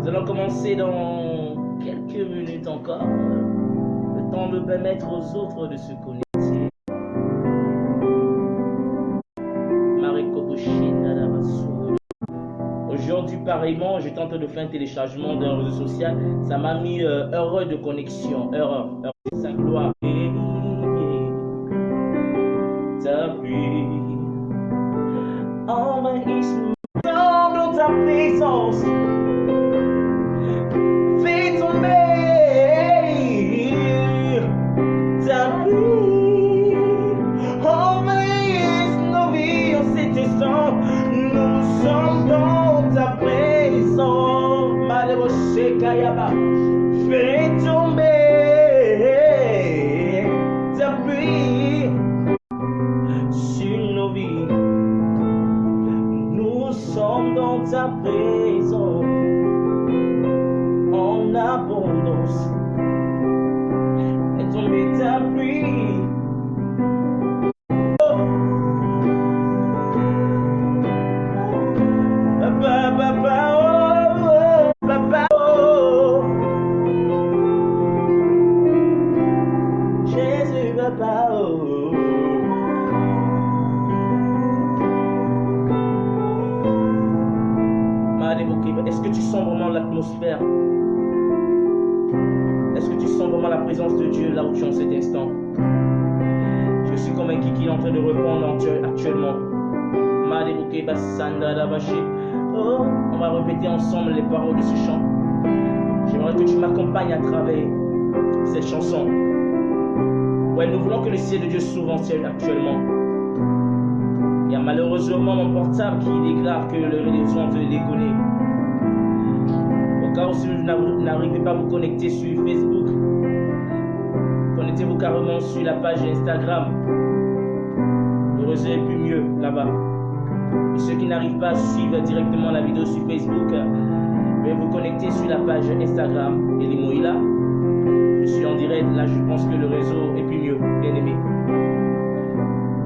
allons commencer dans quelques minutes encore. Le temps de permettre aux autres de se connecter. Aujourd'hui, pareillement, j'étais en train de faire un téléchargement d'un réseau social. Ça m'a mis heureux de connexion. Heureux. Sa gloire. T'appuies. Envahisse-nous dans ta présence. Fais tomber ta pluie. Envahisse nos vies en cet instant. Nous sommes dans ta présence. Malébosé Kayaba. Fais tomber ta pluie sur nos vies. Nous sommes dans ta présence en abondance. Fais tomber ta pluie. Papa, papa, oh, oh, papa, oh. Jésus, papa, oh. Est-ce que tu sens vraiment l'atmosphère? Est-ce que tu sens vraiment la présence de Dieu là où tu es en cet instant? Je suis convaincu qu'il est en train de répondre actuellement. Oh, on va répéter ensemble les paroles de ce chant. J'aimerais que tu m'accompagnes à travers cette chanson. Ouais, nous voulons que le ciel de Dieu s'ouvre en ciel actuellement. Il y a malheureusement mon portable qui déclare que le réseau est en train de déconner. Au cas où si vous n'arrivez pas à vous connecter sur Facebook, connectez-vous carrément sur la page Instagram. Le réseau est plus mieux là-bas. Et ceux qui n'arrivent pas à suivre directement la vidéo sur Facebook, veuillez vous connecter sur la page Instagram Elimoïla. Je suis en direct, là je pense que le réseau est plus mieux, bien aimé.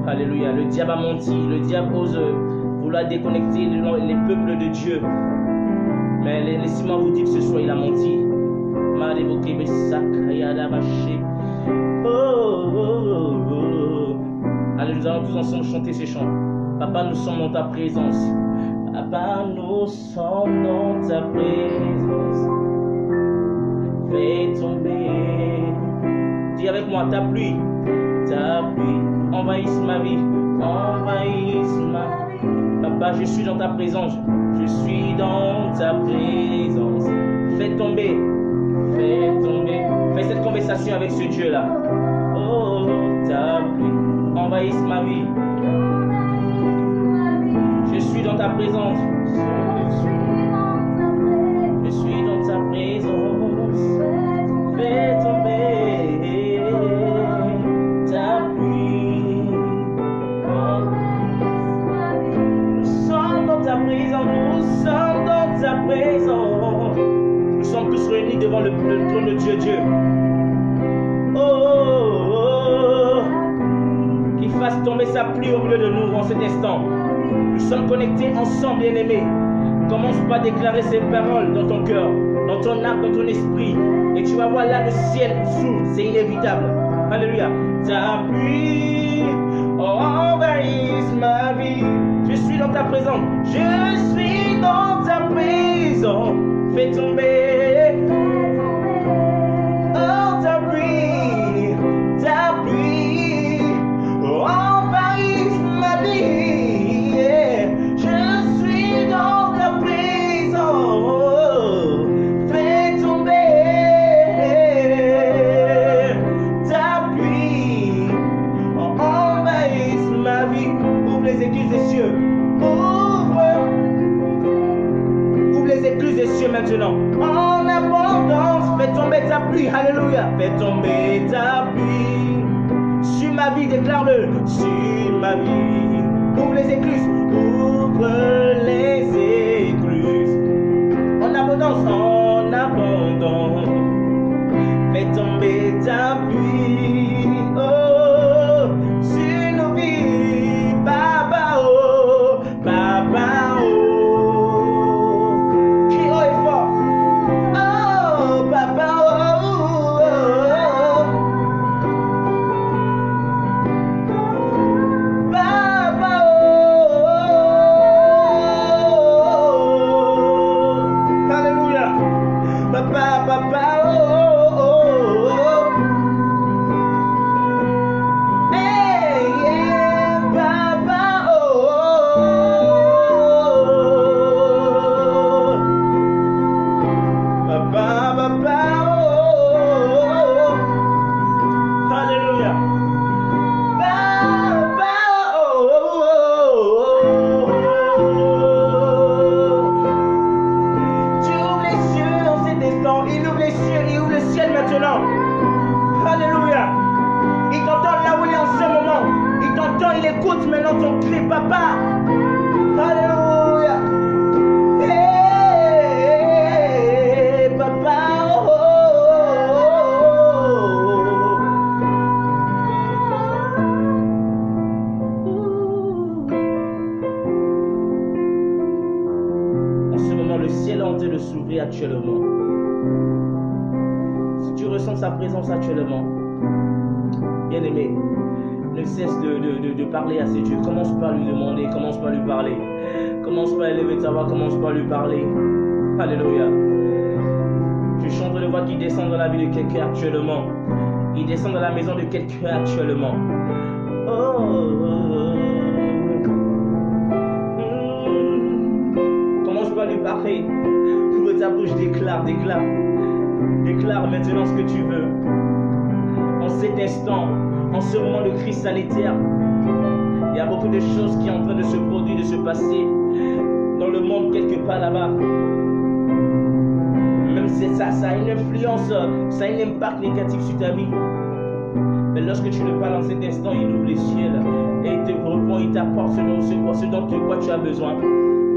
Alléluia, le diable a menti, le diable ose vouloir déconnecter les peuples de Dieu. Mais laissez-moi vous dire que ce soir il a menti. Allez, nous allons tous ensemble chanter ces chants. Papa, nous sommes dans ta présence. Papa, nous sommes dans ta présence. Fais tomber. Dis avec moi, ta pluie. Ta pluie. Envahisse ma vie. Envahisse ma vie. Papa, je suis dans ta présence. Je suis dans ta présence. Fais tomber. Fais tomber. Fais cette conversation avec ce Dieu-là. Oh, ta pluie. Envahisse ma vie. Je suis dans ta présence. Je suis dans ta présence. Fais tomber ta pluie. Nous sommes dans ta présence. Nous sommes dans ta présence. Nous sommes tous réunis devant le trône de Dieu. Oh, oh, oh. Qu'il fasse tomber sa pluie au milieu de nous en cet instant. Nous sommes connectés ensemble, bien-aimés. Commence par déclarer ces paroles dans ton cœur, dans ton âme, dans ton esprit. Et tu vas voir là le ciel s'ouvre, c'est inévitable. Alléluia. Ta pluie envahisse ma vie. Je suis dans ta présence. Je suis dans ta présence. Fais tomber. Oh, ta pluie. Ta pluie envahisse ma vie. Yeah. Je suis dans ta présence. Fais tomber ta pluie. Envahisse ma vie. Ouvre les écluses des cieux. Ouvre les écluses des cieux maintenant. En abondance. Fais tomber ta pluie. Alléluia. Fais tomber ta pluie. Sur ma vie, déclare-le. Sur ma vie. Ouvre les écluses. Ouvre les écluses. En abondance, en abondance. Fais tomber ta pluie. Oh, sur nos vies. Baba, oh. Baba, oh. Crie haut et fort. maintenant. Alléluia. Il t'entend là où il est en ce moment. Il t'entend, il écoute maintenant ton cri, papa. Alléluia. Hey, papa. Oh, En ce moment, le ciel est en train de s'ouvrir actuellement. Si tu ressens sa présence actuellement, bien-aimé, ne cesse de parler à ces dieux. Commence par lui demander, commence par lui parler. Commence par élever ta voix, commence par lui parler. Alléluia. Je chante le voix qui descend dans la vie de quelqu'un actuellement. Il descend dans la maison de quelqu'un actuellement. Commence par lui parler. Ouvre ta bouche, déclare, déclare. Déclare maintenant ce que tu veux. En cet instant, en ce moment de crise sanitaire, il y a beaucoup de choses qui sont en train de se produire, de se passer dans le monde quelque part là-bas. Même si ça a une influence, ça a un impact négatif sur ta vie. Mais lorsque tu le parles en cet instant, il ouvre les cieux et il te répond, il t'apporte ce dont tu as besoin.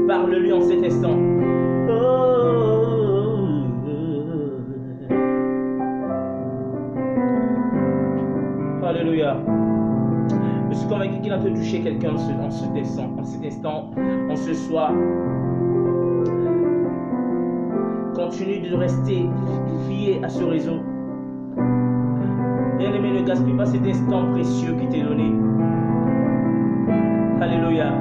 Parle-lui en cet instant. Alléluia. Je suis convaincu qu'il a te touché quelqu'un en cet instant, en ce soir. Continue de rester fié à ce réseau. Bien-aimé, ne gaspille pas cet instant précieux qui t'est donné. Alléluia.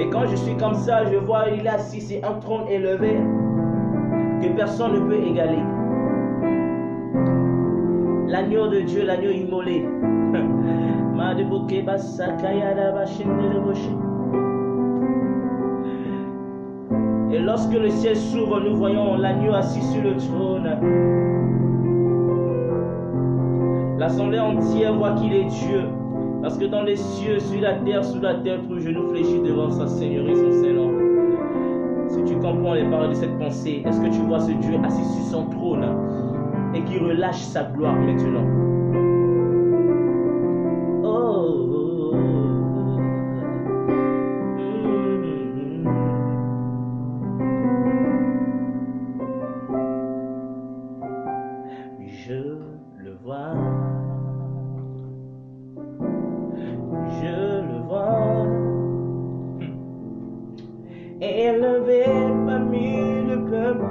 Et quand je suis comme ça, je vois il est assis, c'est un trône élevé que personne ne peut égaler. L'agneau de Dieu, l'agneau immolé. Et lorsque le ciel s'ouvre, nous voyons l'agneau assis sur le trône. L'assemblée entière voit qu'il est Dieu. Parce que dans les cieux, sur la terre, sous la terre, tout genou fléchit devant sa Seigneurie, son Seigneur. Si tu comprends les paroles de cette pensée, est-ce que tu vois ce Dieu assis sur son trône et qui relâche sa gloire maintenant? Je le vois. Élevé parmi le peuple,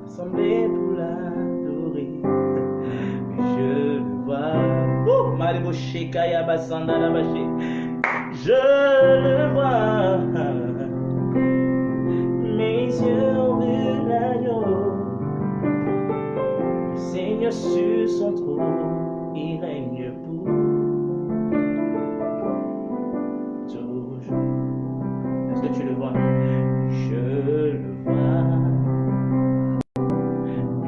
assemblé pour l'adorer. Je le vois. Je le vois. Mes yeux ont vu l'agneau. Le Seigneur sur son trône, il règne pour toujours. Est-ce que tu le vois? Je le vois.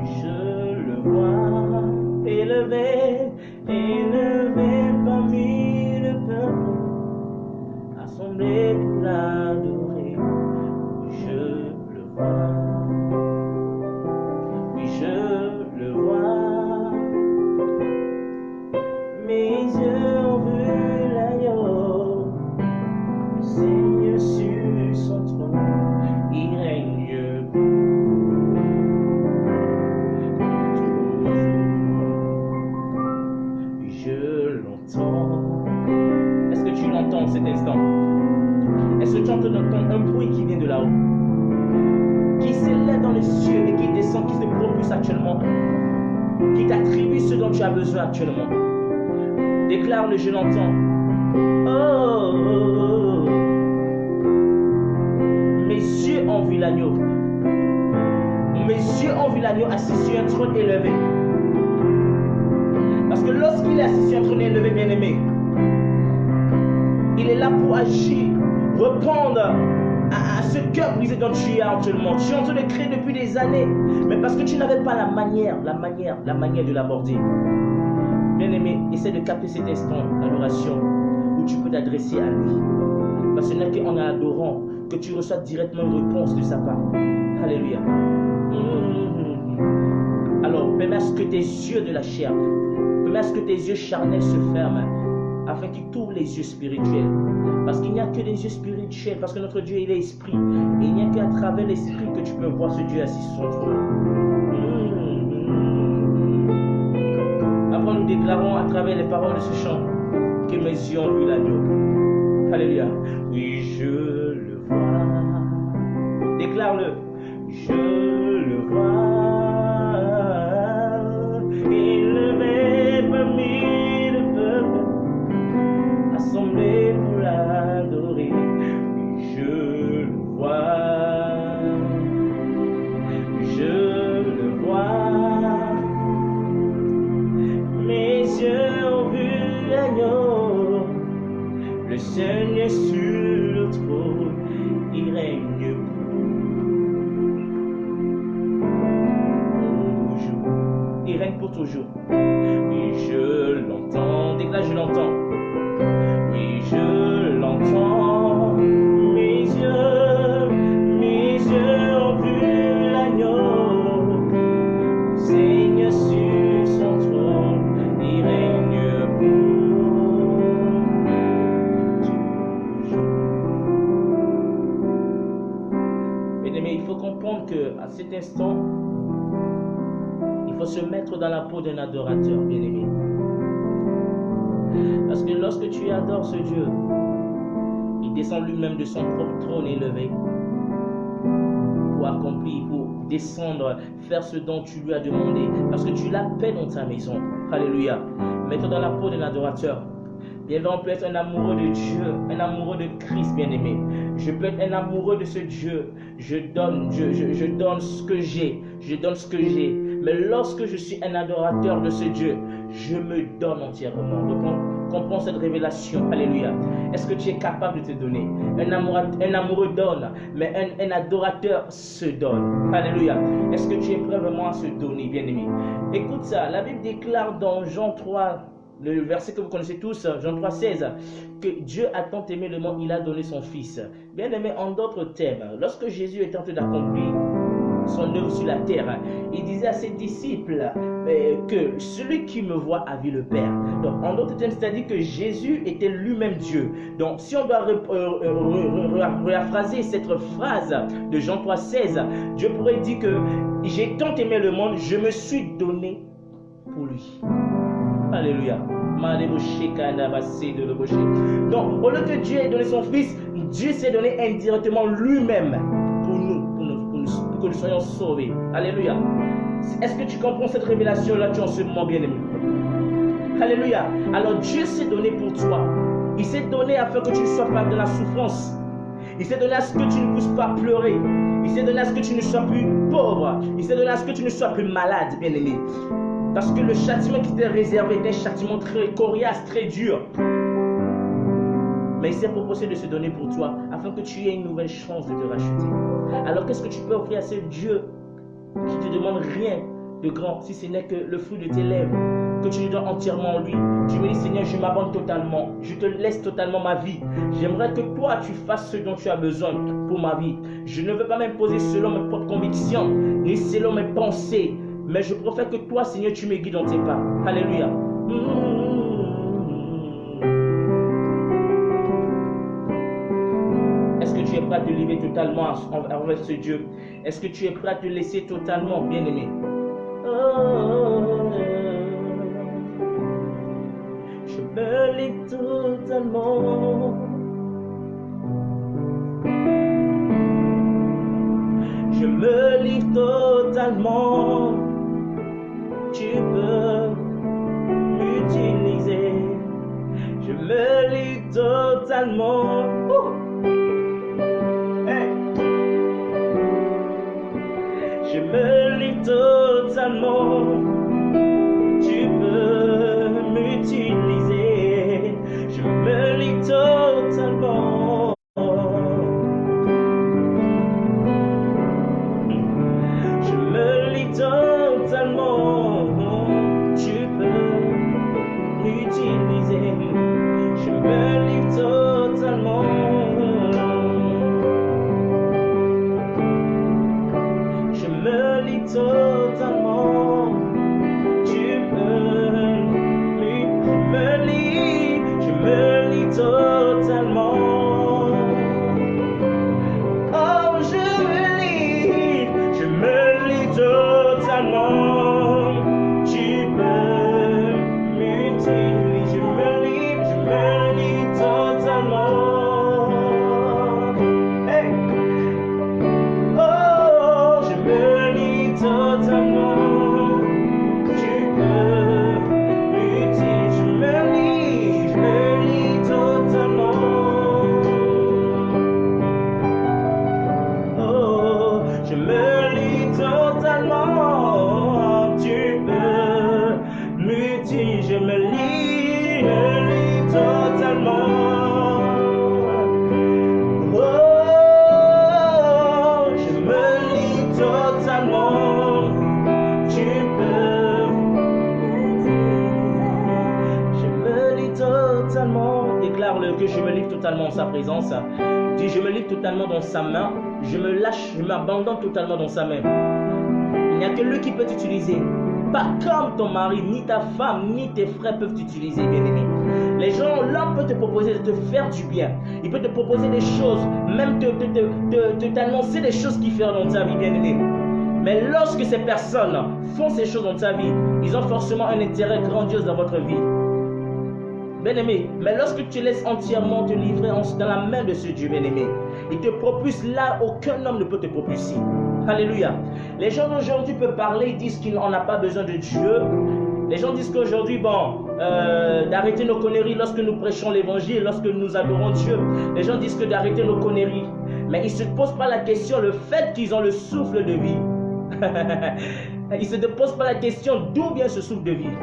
Je le vois. Élevé, élevé parmi le peuple, assemblé pour l'adorer. Je le vois. Oui, je le vois. Mes yeux ont vu l'agneau. Le Seigneur sur son trône, il règne toujours. Je l'entends. Est-ce que tu l'entends en cet instant? Est-ce que tu entends un bruit qui vient de là-haut, qui s'élève dans les cieux et qui descend, qui se propulse actuellement, qui t'attribue ce dont tu as besoin actuellement? Déclare-le, je l'entends. Mes yeux ont vu l'agneau. Mes yeux ont vu l'agneau assis sur un trône élevé. Parce que lorsqu'il est assis sur un trône élevé, bien-aimé, il est là pour agir, répondre à ce cœur brisé dont tu es actuellement. Tu es en train de créer depuis des années, mais parce que tu n'avais pas la manière de l'aborder. Bien-aimé, essaie de capter cet instant d'adoration où tu peux t'adresser à lui. Parce que ce n'est qu'en adorant que tu reçois directement une réponse de sa part. Alléluia. Alors, permets à ce que tes yeux de la chair, permets à ce que tes yeux charnels se ferment, afin qu'il t'ouvre les yeux spirituels. Parce qu'il n'y a que des yeux spirituels, parce que notre Dieu, il est esprit. Et il n'y a qu'à travers l'esprit que tu peux voir ce Dieu assis sur son trône. Après, nous déclarons à travers les paroles de ce chant que mes yeux ont vu l'agneau. Alléluia. Oui, je le vois. Déclare-le. Je le vois. Il m'est parmi le peuple assemblé pour l'adorer. Oui, je le vois. Je le vois. Mes yeux ont vu l'agneau, le Seigneur sur le trône, il règne pour toujours. Il règne pour toujours. Oui, je l'entends. Déclare, je l'entends. Oui, je l'entends. Mes yeux ont vu l'agneau, le Seigneur sur son trône, il règne pour toujours. Bien-aimés, il faut comprendre qu'à cet instant, il faut se mettre dans la peau d'un adorateur, bien-aimé. Parce que lorsque tu adores ce Dieu, il descend lui-même de son propre trône élevé pour accomplir, pour descendre, faire ce dont tu lui as demandé. Parce que tu l'appelles dans ta maison. Alléluia. Mets-toi dans la peau d'un adorateur. Bien évidemment, on peut être un amoureux de Dieu, un amoureux de Christ, bien-aimé. Je peux être un amoureux de ce Dieu. Je donne ce que j'ai. Je donne ce que j'ai. Mais lorsque je suis un adorateur de ce Dieu, je me donne entièrement. Comprends cette révélation. Alléluia. Est-ce que tu es capable de te donner? Un amoureux donne, mais un adorateur se donne. Alléluia. Est-ce que tu es prêt vraiment à se donner, bien-aimé? Écoute ça. La Bible déclare dans Jean 3, le verset que vous connaissez tous, Jean 3, 16, que Dieu a tant aimé le monde, il a donné son Fils. Bien-aimé, en d'autres termes, lorsque Jésus est en train d'accomplir son œuvre sur la terre, il disait à ses disciples que celui qui me voit a vu le Père. Donc, en d'autres termes, c'est-à-dire que Jésus était lui-même Dieu. Donc, si on doit réphraser cette phrase de Jean 3, 16, Dieu pourrait dire que j'ai tant aimé le monde, je me suis donné pour lui. Alléluia. Donc, au lieu que Dieu ait donné son Fils, Dieu s'est donné indirectement lui-même pour nous, pour que nous soyons sauvés. Alléluia. Est-ce que tu comprends cette révélation-là, tu en ce moment, bien-aimé? Alléluia. Alors Dieu s'est donné pour toi. Il s'est donné afin que tu ne sois pas dans la souffrance. Il s'est donné à ce que tu ne puisses pas pleurer. Il s'est donné à ce que tu ne sois plus pauvre. Il s'est donné à ce que tu ne sois plus malade, bien-aimé. Parce que le châtiment qui t'est réservé est un châtiment très coriace, très dur. Mais il s'est proposé de se donner pour toi, afin que tu aies une nouvelle chance de te racheter. Alors qu'est-ce que tu peux offrir à ce Dieu qui ne te demande rien de grand, si ce n'est que le fruit de tes lèvres, que tu lui donnes entièrement en lui? Tu me dis, Seigneur, je m'abandonne totalement, je te laisse totalement ma vie. J'aimerais que toi, tu fasses ce dont tu as besoin pour ma vie. Je ne veux pas m'imposer selon mes propres convictions, ni selon mes pensées, mais je préfère que toi, Seigneur, tu me guides dans tes pas. Alléluia. Est-ce que tu es prêt à te livrer totalement envers ce Dieu? Est-ce que tu es prêt à te laisser totalement, bien-aimé? Je me livre totalement. Je me livre totalement. Tu peux m'utiliser. Je me livre totalement. Je me livre totalement. Tu peux m'utiliser. Je me livre totalement. Je me livre totalement. Tu peux m'utiliser. Je me livre totalement, déclare-le, que je me livre totalement en sa présence. Dis, je me livre totalement dans sa main. Je me lâche, je m'abandonne totalement dans sa main. Il n'y a que lui qui peut t'utiliser. Pas comme ton mari, ni ta femme, ni tes frères peuvent t'utiliser, bien-aimé. Les gens, l'homme peut te proposer de te faire du bien. Il peut te proposer des choses, même t'annoncer des choses qui feront dans ta vie, bien-aimé. Mais lorsque ces personnes font ces choses dans ta vie, ils ont forcément un intérêt grandiose dans votre vie. Bien-aimé, mais lorsque tu laisses entièrement te livrer dans la main de ce Dieu, bien-aimé, il te propulse là où aucun homme ne peut te propulser. Alléluia. Les gens d'aujourd'hui peuvent parler, ils disent qu'on n'a pas besoin de Dieu. Les gens disent qu'aujourd'hui, d'arrêter nos conneries lorsque nous prêchons l'évangile, lorsque nous adorons Dieu. Les gens disent que d'arrêter nos conneries. Mais ils ne se posent pas la question, le fait qu'ils ont le souffle de vie. Ils ne se posent pas la question d'où vient ce souffle de vie.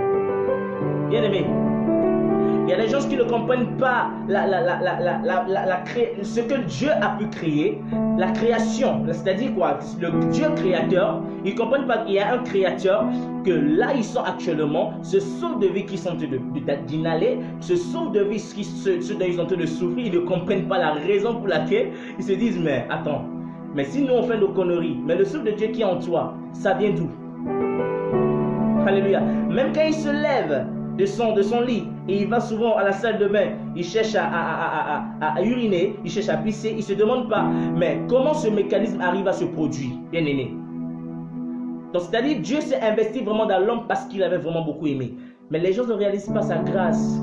Bien-aimé, il y a des gens qui ne comprennent pas ce que Dieu a pu créer, la création, c'est-à-dire quoi? Le Dieu créateur, ils ne comprennent pas qu'il y a un créateur, que là ils sont actuellement, ce souffle de vie qu'ils sont d'inhaler, ce souffle de vie, ce dont ils sont en train de souffrir, ils ne comprennent pas la raison pour laquelle ils se disent, mais attends, mais si nous on fait nos conneries, mais le souffle de Dieu qui est en toi, ça vient d'où? Alléluia. Même quand il se lève de son lit et il va souvent à la salle de bain, il cherche à uriner, il cherche à pisser, il ne se demande pas, mais comment ce mécanisme arrive à se produire, bien aimé. Donc c'est-à-dire Dieu s'est investi vraiment dans l'homme parce qu'il avait vraiment beaucoup aimé. Mais les gens ne réalisent pas sa grâce,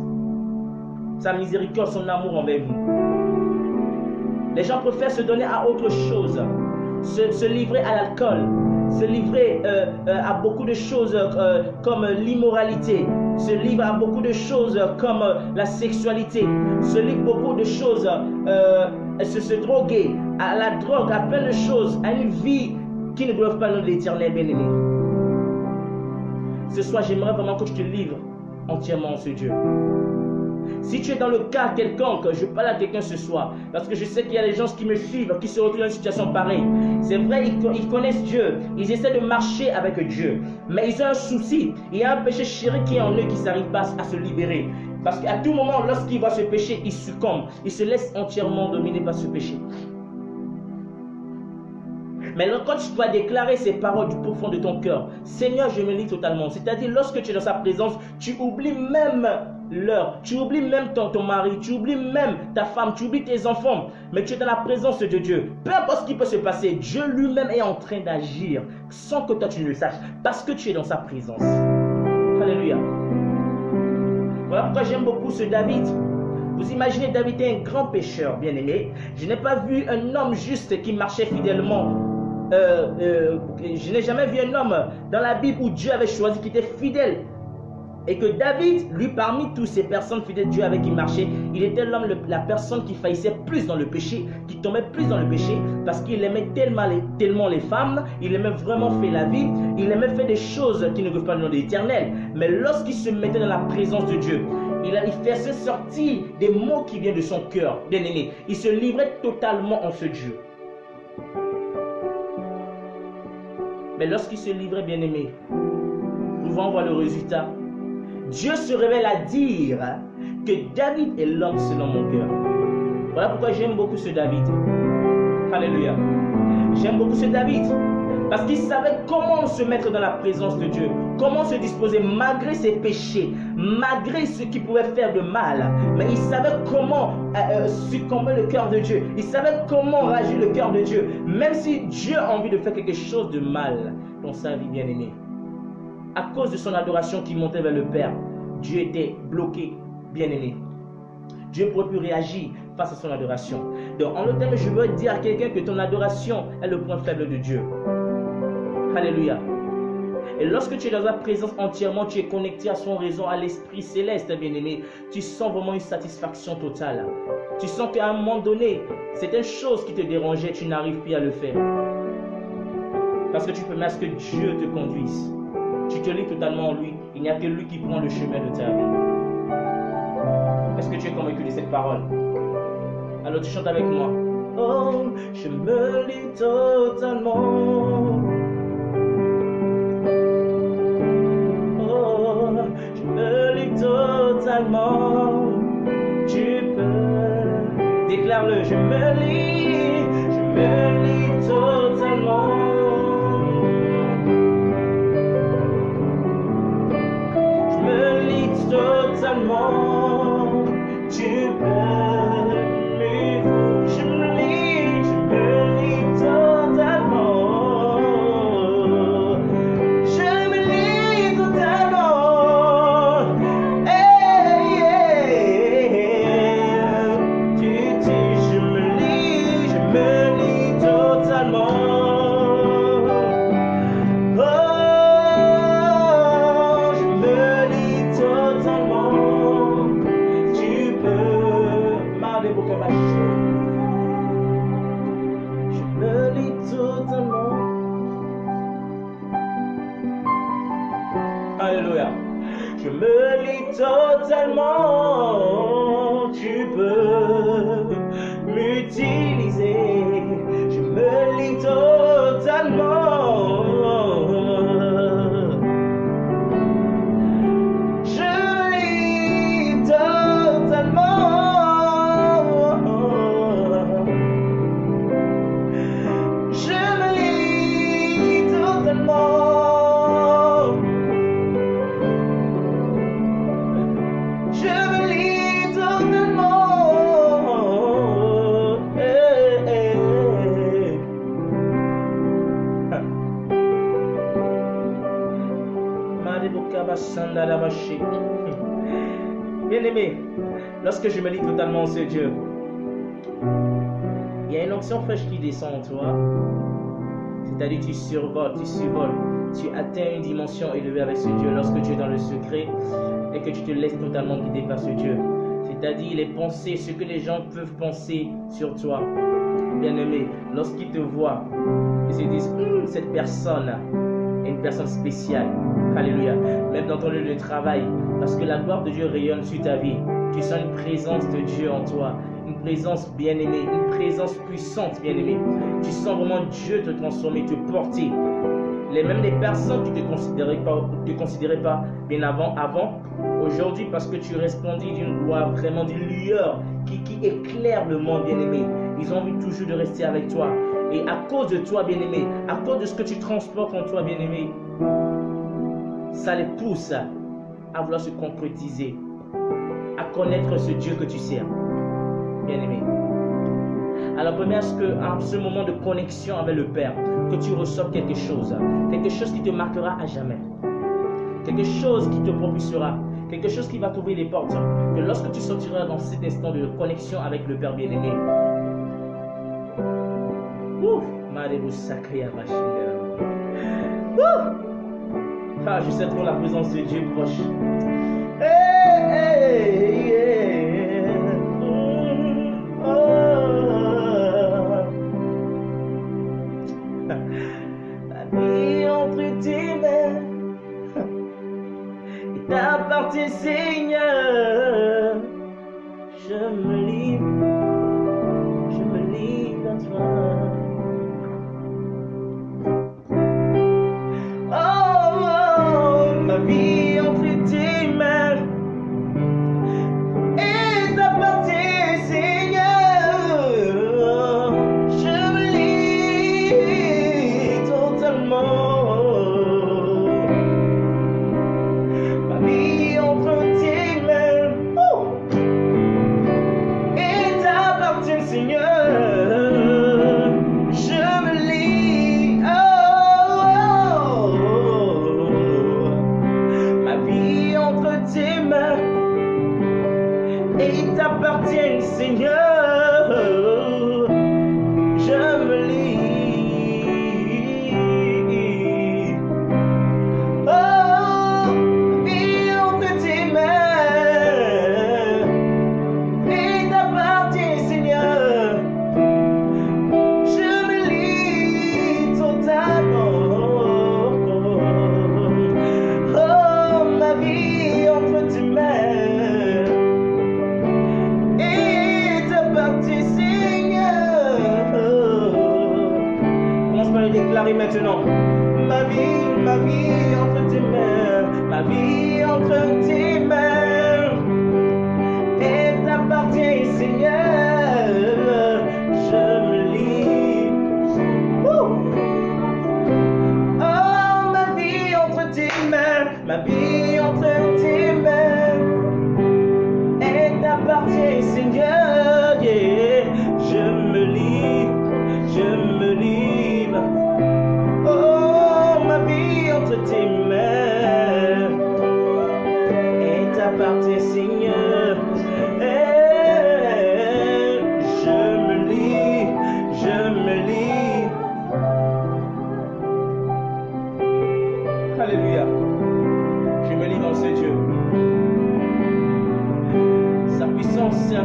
sa miséricorde, son amour envers vous. Les gens préfèrent se donner à autre chose, se livrer à l'alcool, se livrer à beaucoup de choses comme l'immoralité, se livre à beaucoup de choses comme la sexualité, se livre beaucoup de choses, se droguer, à la drogue, à plein de choses, à une vie qui ne doivent pas nous l'éternel, bien-aimé. Ce soir, j'aimerais vraiment que tu te livres entièrement en ce Dieu. Si tu es dans le cas quelconque, je parle à quelqu'un ce soir, parce que je sais qu'il y a des gens qui me suivent, qui se retrouvent dans une situation pareille. C'est vrai, ils connaissent Dieu, ils essaient de marcher avec Dieu, mais ils ont un souci, il y a un péché chéri qui est en eux qui n'arrive pas à se libérer. Parce qu'à tout moment, lorsqu'ils voient ce péché, ils succombent, ils se laissent entièrement dominer par ce péché. Mais quand tu dois déclarer ces paroles du profond de ton cœur, Seigneur, je me livre totalement. C'est-à-dire, lorsque tu es dans sa présence, tu oublies même l'heure, tu oublies même ton mari, tu oublies même ta femme, tu oublies tes enfants, mais tu es dans la présence de Dieu. Peu importe ce qui peut se passer, Dieu lui-même est en train d'agir sans que toi tu ne le saches, parce que tu es dans sa présence. Alléluia. Voilà pourquoi j'aime beaucoup ce David. Vous imaginez, David est un grand pécheur, bien-aimé. Je n'ai pas vu un homme juste qui marchait fidèlement. Je n'ai jamais vu un homme dans la Bible où Dieu avait choisi qui était fidèle. Et que David, lui, parmi toutes ces personnes fidèles Dieu avec qui il marchait, il était l'homme, la personne qui faillissait plus dans le péché, qui tombait plus dans le péché, parce qu'il aimait tellement les femmes, il aimait vraiment faire la vie, il aimait faire des choses qui ne peuvent pas le nom de l'éternel. Mais lorsqu'il se mettait dans la présence de Dieu, il faisait sortir des mots qui viennent de son cœur, bien aimé. Il se livrait totalement en ce Dieu. Mais lorsqu'il se livrait, bien aimé, nous allons voir le résultat. Dieu se révèle à dire que David est l'homme selon mon cœur. Voilà pourquoi j'aime beaucoup ce David. Alléluia. J'aime beaucoup ce David. Parce qu'il savait comment se mettre dans la présence de Dieu. Comment se disposer malgré ses péchés. Malgré ce qui pouvait faire de mal. Mais il savait comment succomber le cœur de Dieu. Il savait comment rager le cœur de Dieu. Même si Dieu a envie de faire quelque chose de mal dans sa vie bien-aimée. À cause de son adoration qui montait vers le Père, Dieu était bloqué, bien-aimé. Dieu ne pourrait plus réagir face à son adoration. Donc, en d'autres termes, je veux dire à quelqu'un que ton adoration est le point faible de Dieu. Alléluia. Et lorsque tu es dans sa présence entièrement, tu es connecté à son raison, à l'Esprit céleste, bien-aimé, tu sens vraiment une satisfaction totale. Tu sens qu'à un moment donné, c'était une chose qui te dérangeait, tu n'arrives plus à le faire. Parce que tu permets à ce que Dieu te conduise. Tu te lis totalement en lui. Il n'y a que lui qui prend le chemin de ta vie. Est-ce que tu es convaincu de cette parole? Alors tu chantes avec moi. Oh, je me lis totalement. Oh, je me lis totalement déclare-le. Je me lis totalement. Je me lis totalement. Tu peux m'évouer. Je me lis totalement. Je me lis totalement. Hey, tu dis, je me lis totalement. Oh, je me lis totalement. Tu peux m'aller pour que ma je me lis totalement. Alléluia. Je me lis totalement. Tu peux m'utiliser. Je me lis totalement. Je lis totalement. Je me lis totalement. Je me lis totalement. Bien-aimé, lorsque je me lis totalement en ce Dieu, il y a une onction fraîche qui descend en toi. C'est-à-dire tu survoles, tu atteins une dimension élevée avec ce Dieu lorsque tu es dans le secret et que tu te laisses totalement guider par ce Dieu. C'est-à-dire les pensées, ce que les gens peuvent penser sur toi. Bien-aimé, lorsqu'ils te voient, ils se disent cette personne est une personne spéciale. Alléluia. Même dans ton lieu de travail, parce que la gloire de Dieu rayonne sur ta vie. Tu sens une présence de Dieu en toi. Une présence bien-aimée, une présence puissante, bien-aimée. Tu sens vraiment Dieu te transformer, te porter. Même les personnes qui ne te considéraient pas bien avant, aujourd'hui, parce que tu resplendis d'une gloire, vraiment d'une lueur qui éclaire le monde, bien-aimé. Ils ont envie toujours de rester avec toi. Et à cause de toi, bien-aimé, à cause de ce que tu transportes en toi, bien-aimé, ça les pousse à vouloir se concrétiser, à connaître ce Dieu que tu sers, bien-aimé. Alors, permets à ce moment de connexion avec le Père, que tu reçoives quelque chose qui te marquera à jamais, quelque chose qui te propulsera, quelque chose qui va t'ouvrir les portes, que lorsque tu sortiras dans cet instant de connexion avec le Père bien-aimé, je sais trop la présence de Dieu proche. La vie entre tes mains et t'appartient, Seigneur. Je me lis à toi. Ma vie entre tes mains et t'appartient, Seigneur. Je me lis totalement. Ma vie entre tes mains et t'appartient, Seigneur. Je me lis. Tes mains et t'appartiennent, Seigneur. Je me lis. Oh, vie entre tes mains et t'appartiennent, Seigneur. Je me lis totalement. Oh, ma vie entre tes mains et t'appartient, Seigneur. Commence par le déclarer maintenant. Ma vie entre tes mains, ma vie entre tes mains et t'appartient, Seigneur.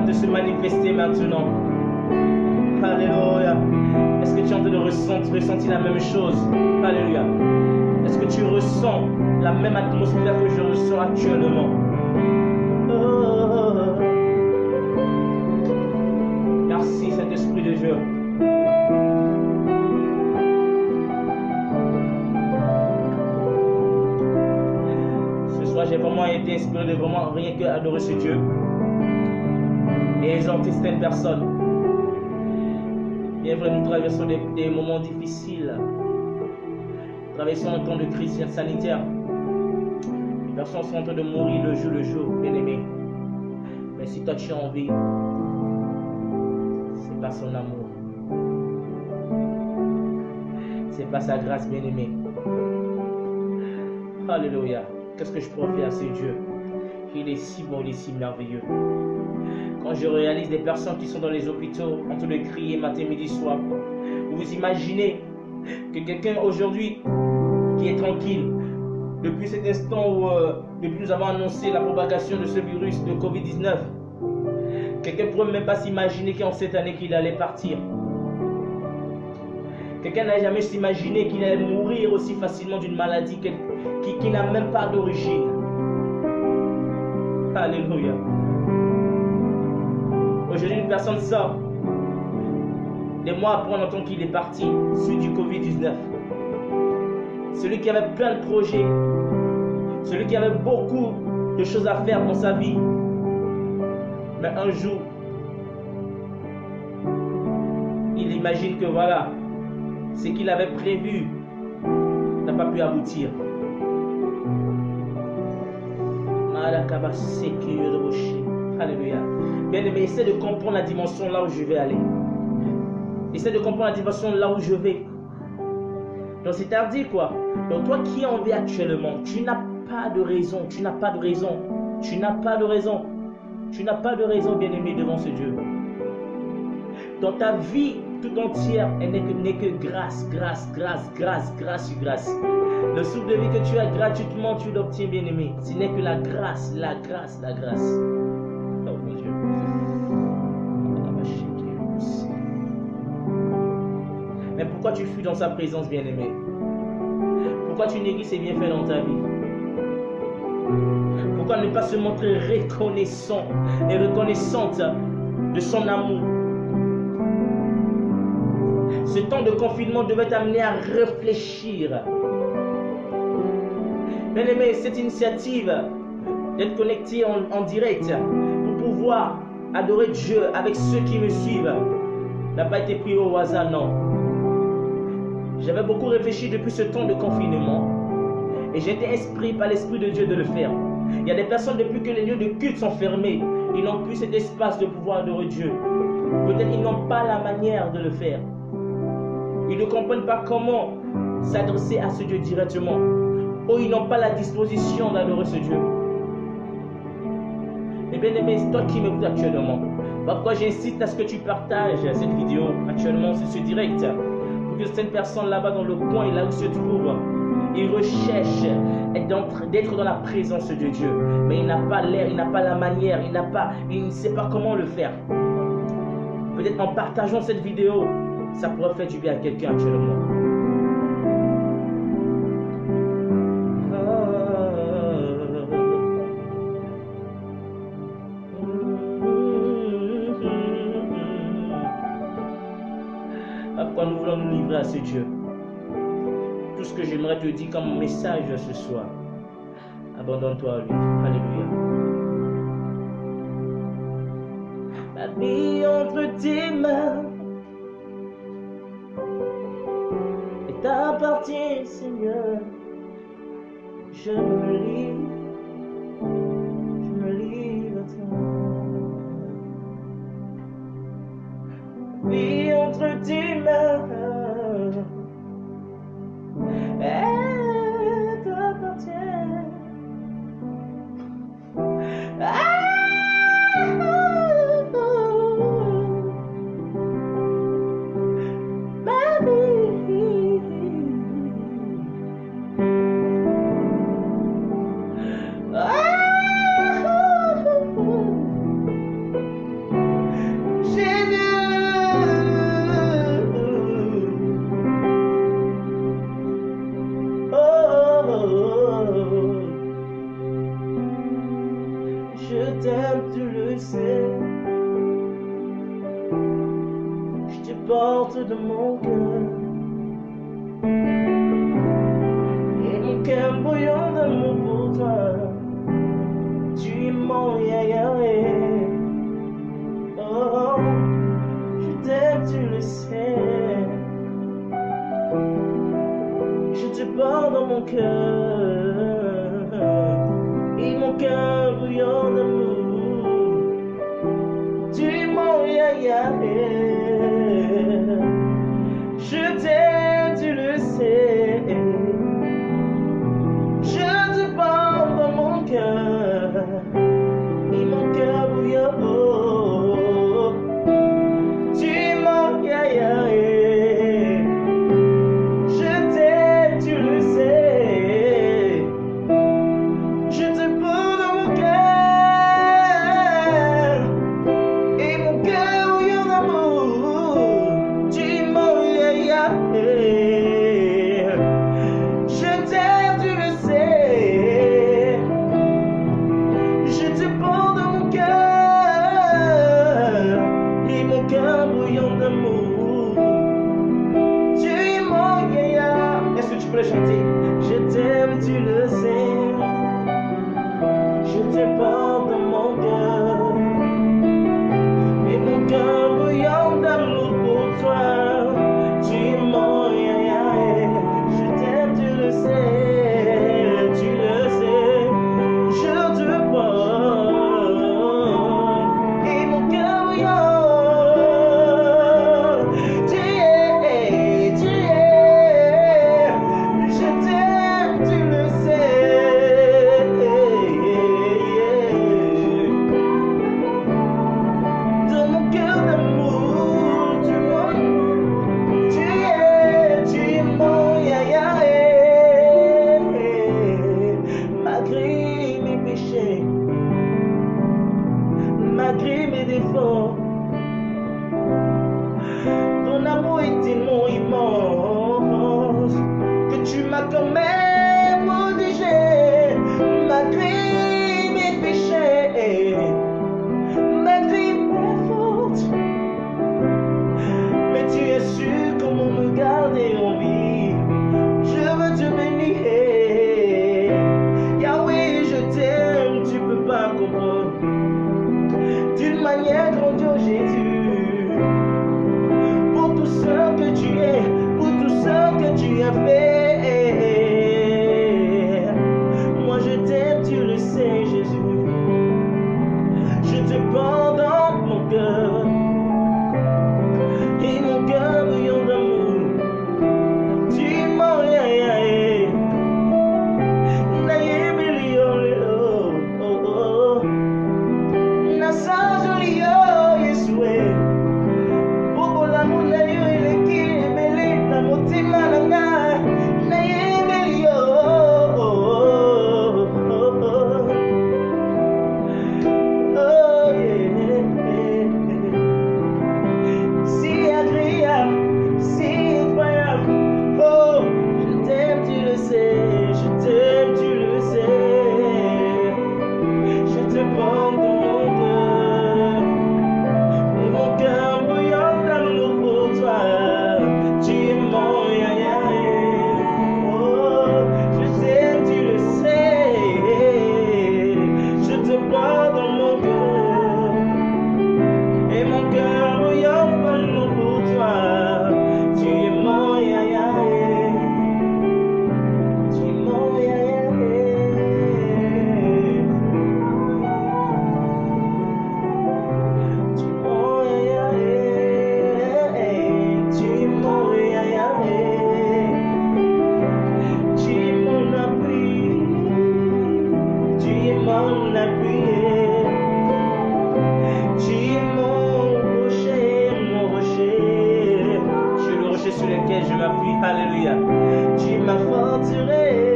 de se manifester maintenant. Alléluia. Est-ce que tu es en train de ressentir la même chose? Alléluia. Est-ce que tu ressens la même atmosphère que je ressens actuellement? Oh. Merci Saint-Esprit de Dieu. Ce soir, j'ai vraiment été inspiré de vraiment rien que adorer ce Dieu et exalter certaines personnes. Bien vrai, nous traversons des moments difficiles. Nous traversons un temps de crise sanitaire. Les personnes sont en train de mourir le jour, bien aimé. Mais si toi tu as envie, c'est pas son amour. C'est pas sa grâce, bien aimé. Alléluia. Qu'est-ce que je pourrais faire à ce Dieu? Il est si bon, il est si merveilleux. Quand je réalise des personnes qui sont dans les hôpitaux en train de crier matin, midi, soir, vous imaginez que quelqu'un aujourd'hui qui est tranquille, depuis cet instant où depuis nous avons annoncé la propagation de ce virus de Covid-19, quelqu'un ne pourrait même pas s'imaginer qu'en cette année qu'il allait partir. Quelqu'un n'a jamais s'imaginé qu'il allait mourir aussi facilement d'une maladie qui n'a même pas d'origine. Alléluia. Aujourd'hui, une personne sort. Des mois après, on entend qu'il est parti, suite du Covid-19. Celui qui avait plein de projets, celui qui avait beaucoup de choses à faire dans sa vie. Mais un jour, il imagine que voilà, ce qu'il avait prévu n'a pas pu aboutir. Alléluia. Bien aimé, essaie de comprendre la dimension là où je vais aller. Essaie de comprendre la dimension là où je vais. Donc c'est-à-dire quoi? Donc toi qui en vis actuellement, tu n'as pas de raison, tu n'as pas de raison, tu n'as pas de raison, tu n'as pas de raison, bien aimé, devant ce Dieu. Dans ta vie tout entière, elle n'est que grâce, grâce, grâce, grâce, grâce, grâce. Le souffle de vie que tu as gratuitement, tu l'obtiens, bien aimé. Ce n'est que la grâce, la grâce, la grâce. Oh mon Dieu. Mais pourquoi tu fuis dans sa présence, bien aimé? Pourquoi tu négliges ses bienfaits dans ta vie? Pourquoi ne pas se montrer reconnaissant et reconnaissante de son amour? Ce temps de confinement devait t'amener à réfléchir. Bien aimé, cette initiative d'être connecté en direct pour pouvoir adorer Dieu avec ceux qui me suivent n'a pas été pris au hasard, non. J'avais beaucoup réfléchi depuis ce temps de confinement et j'ai été inspiré par l'Esprit de Dieu de le faire. Il y a des personnes, depuis que les lieux de culte sont fermés, ils n'ont plus cet espace de pouvoir adorer Dieu. Peut-être ils n'ont pas la manière de le faire. Ils ne comprennent pas comment s'adresser à ce Dieu directement. Ou ils n'ont pas la disposition d'adorer ce Dieu. Mais bien aimé, c'est toi qui m'écoutes actuellement. Pourquoi j'insiste à ce que tu partages cette vidéo actuellement, c'est ce direct. Pour que cette personne là-bas dans le coin, là où se trouve, il recherche d'être dans la présence de Dieu. Mais il n'a pas l'air, il n'a pas la manière, il ne sait pas comment le faire. Peut-être en partageant cette vidéo, ça pourrait faire du bien à quelqu'un actuellement. Pourquoi nous voulons nous livrer à ce Dieu? Tout ce que j'aimerais te dire comme message ce soir, abandonne-toi à lui. Alléluia. Ma vie entre tes mains et t'appartient, Seigneur. Je me livre à toi. Ma vie entre tes mains et t'appartient. portes de mon cœur. Et mon cœur bouillon d'amour pour toi. Tu es mon Yahweh. Oh, je t'aime, tu le sais. Je te porte dans mon cœur. Et mon cœur bouillon d'amour. Tu es mon Yahweh. Je t'aime, tu le sais. Je te porte dans mon cœur. Et mon cœur bouillon. Tu es mon Yahweh. Je t'aime, tu le sais. Je te porte dans mon cœur. Et mon cœur bouillon d'amour. Tu es mon Yahweh. Je t'aime, tu le sais. Je te porte dans mon cœur. Et mon cœur bouillon d'amour. Tu es mon Yahweh. Est-ce que tu peux le chanter? Je t'aime, tu le sais. Je te porte dans mon cœur. Et mon cœur bouillon d'amour pour toi. Tu es mon Yahweh. Je t'aime, tu le sais. Tu le sais. Je te porte. Et mon cœur bouillon. Tu es. Je t'aime, tu le sais. Dans mon cœur d'amour, tu es mon Yahweh. Malgré mes péchés, malgré mes défauts, ton amour est tellement immense que tu m'as quand même protégé. Malgré mes péchés, malgré mes fautes, mais tu es sûr comment me garder en vie. Je veux te bénir. Yahweh, je t'aime, tu peux pas comprendre. D'une manière grandiose, Jésus. Pour tout ce que tu es, pour tout ce que tu as fait. Moi je t'aime, tu le sais, Jésus. Je te porte dans mon cœur. Et mon cœur bouillon d'amour. Tu es mon Yahweh. Naye bilio lelo. Oh oh. Nasa jolio Yesue. Bobo la muna yo eleki ebele na motima nanga. Naye bilio. Oh yeah. Si agréable, si incroyable. Oh, je t'aime, tu le sais. Je t'aime, tu le sais. Je te porte dans mon cœur. Et mon cœur bouillon d'amour pour toi. Tu es mon Yahweh. Oh, je t'aime, tu le sais. Je te porte dans mon cœur. Et mon cœur bouillon d'amour pour toi. Tu es mon Yahweh. Tu es mon Yahweh. Tu es mon Yahweh. Tu es mon Yahweh. Tu es mon appui. Tu es mon appui. Tu es mon rocher, mon rocher. Tu es le rocher sur lequel je m'appuie. Alléluia. Tu es ma forteresse.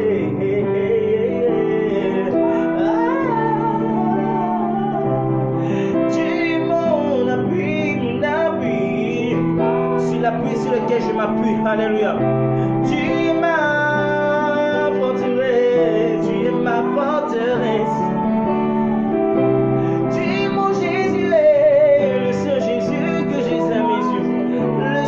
Tu es mon appui, mon appui. C'est l'appui sur lequel je m'appuie. Alléluia. Tu es ma forteresse. Tu es ma forteresse. Tu es mon Jésus, le seul Jésus que j'ai à mes yeux. Le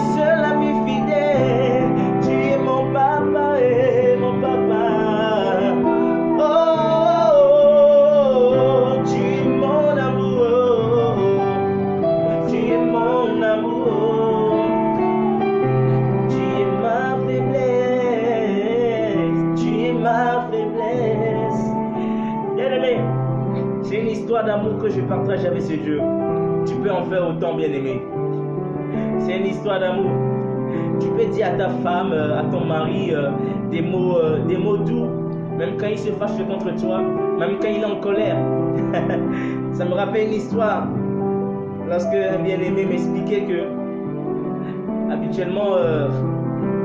l'amour que je partage avec ce Dieu, tu peux en faire autant, bien-aimé. C'est une histoire d'amour. Tu peux dire à ta femme, à ton mari, des mots doux, même quand il se fâche contre toi, même quand il est en colère. Ça me rappelle une histoire. Lorsque un bien-aimé m'expliquait que, habituellement,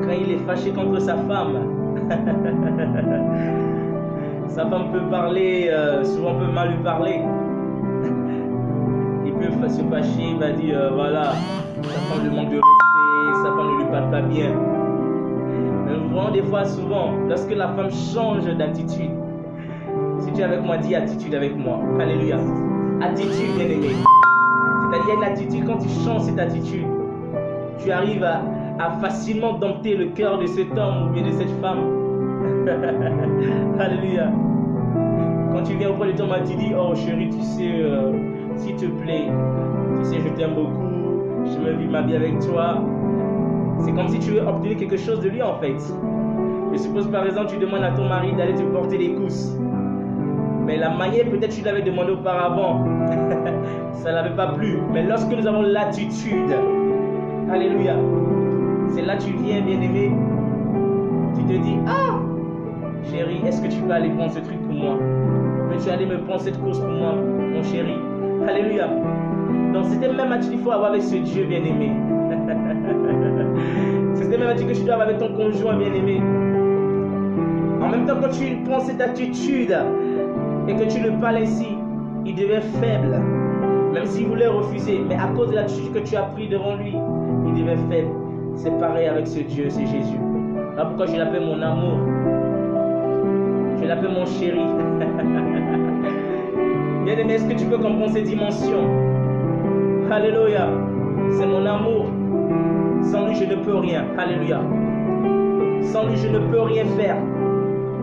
quand il est fâché contre sa femme, sa femme peut parler, souvent peut mal lui parler. Il peut se fâcher, il va dire, voilà, sa femme lui manque de respect, sa femme ne lui parle pas bien. Mais vraiment, des fois, souvent, lorsque la femme change d'attitude, si tu es avec moi, dis attitude avec moi. Alléluia. Attitude, bien-aimé. C'est-à-dire, il y a une attitude, quand tu changes cette attitude, tu arrives à facilement dompter le cœur de cet homme ou bien de cette femme. Alléluia. Quand tu viens auprès de ton mari, tu dis, oh chérie, tu sais, s'il te plaît, tu sais, je t'aime beaucoup, je me vis ma vie avec toi. C'est comme si tu veux obtenir quelque chose de lui en fait. Je suppose par exemple, tu demandes à ton mari d'aller te porter les courses. Mais la manière, peut-être tu l'avais demandé auparavant, ça ne l'avait pas plu. Mais lorsque nous avons l'attitude, alléluia, c'est là que tu viens, bien-aimé, tu te dis, ah, chérie, est-ce que tu peux aller prendre ce truc pour moi? Peux-tu aller me prendre cette course pour moi, mon chéri? Alléluia. Donc c'était le même attitude qu'il faut avoir avec ce Dieu bien-aimé. C'est le même attitude que tu dois avoir avec ton conjoint bien-aimé. En même temps, quand tu prends cette attitude et que tu le parles ainsi, il devient faible. Même s'il voulait refuser, mais à cause de l'attitude que tu as pris devant lui, il devient faible. C'est pareil avec ce Dieu, c'est Jésus. Voilà pourquoi je l'appelle mon amour. Je l'appelle mon chéri. Bien-aimé, est-ce que tu peux comprendre ces dimensions? Alléluia. C'est mon amour. Sans lui, je ne peux rien. Alléluia. Sans lui, je ne peux rien faire.